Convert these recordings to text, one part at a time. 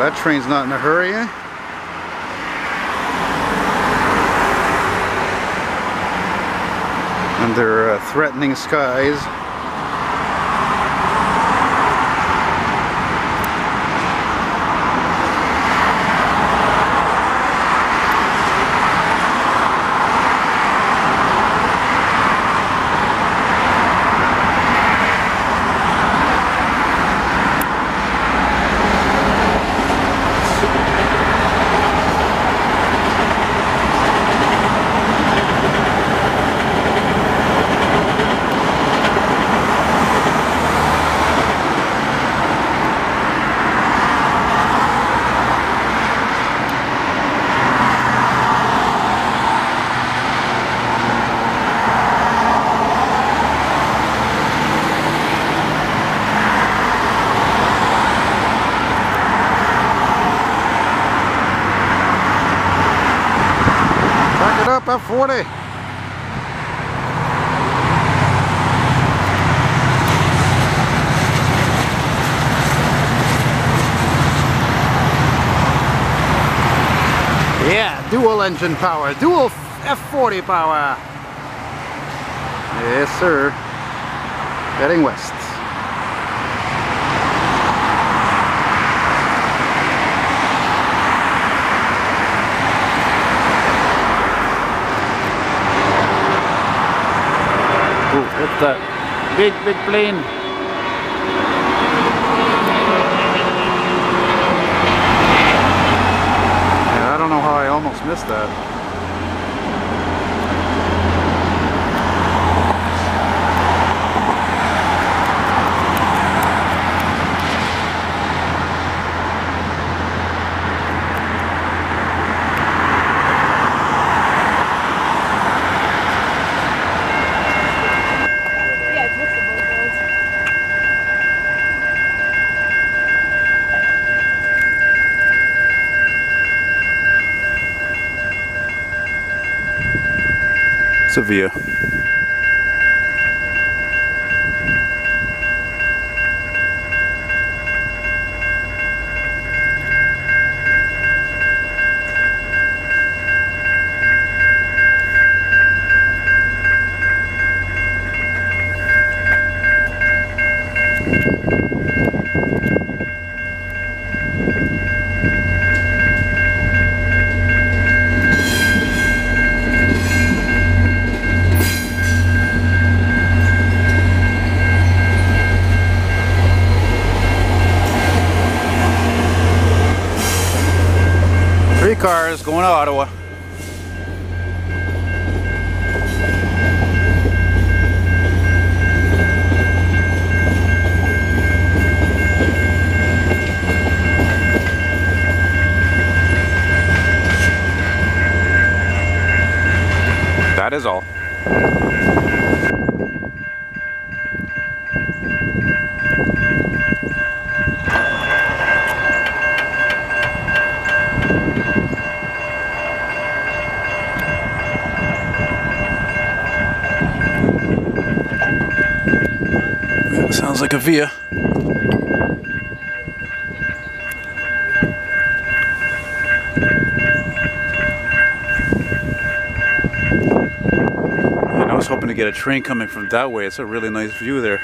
that train's not in a hurry, eh? Under threatening skies. Up 40. Yeah, dual engine power, dual F40 power. Yes, sir. Heading west. It's that big plane. Yeah, I don't know how I almost missed that. Sevilla. Cars going to Ottawa. That is all. Sounds like a Via. And I was hoping to get a train coming from that way. It's a really nice view there.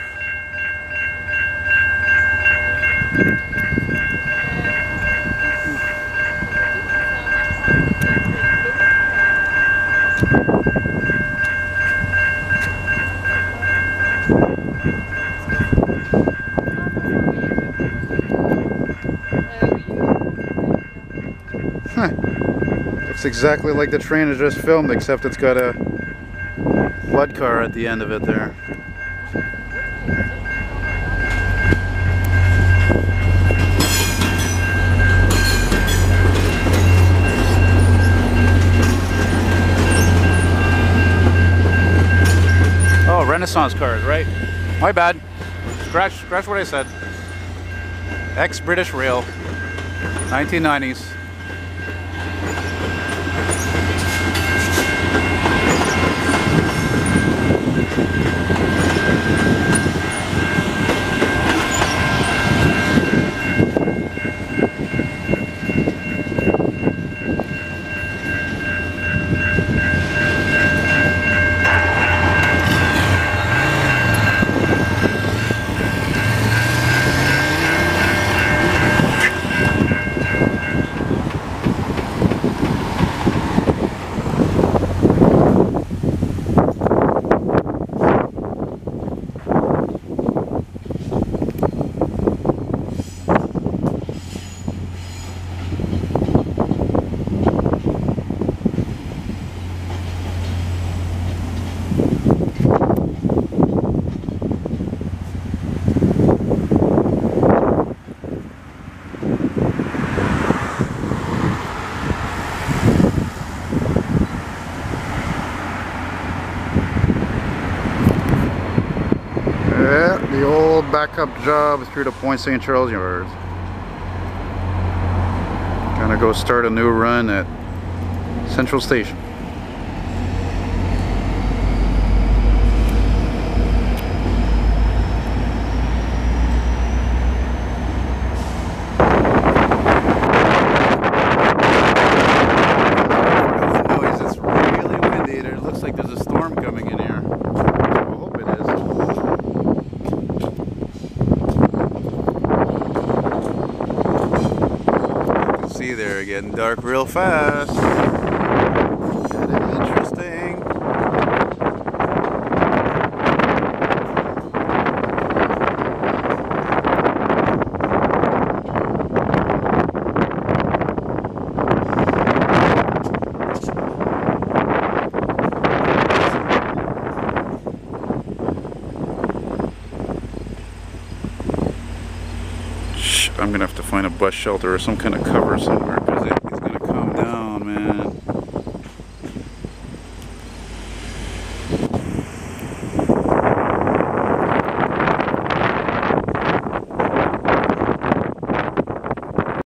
Looks exactly like the train I just filmed, except it's got a flood car at the end of it there. Oh, Renaissance cars, right? My bad. Scratch what I said. Ex-British Rail, 1990s. backup job through the Point St. Charles yards. Gonna go start a new run at Central Station. They're getting dark real fast. Getting interesting. I'm gonna have to find a bus shelter or some kind of cover somewhere.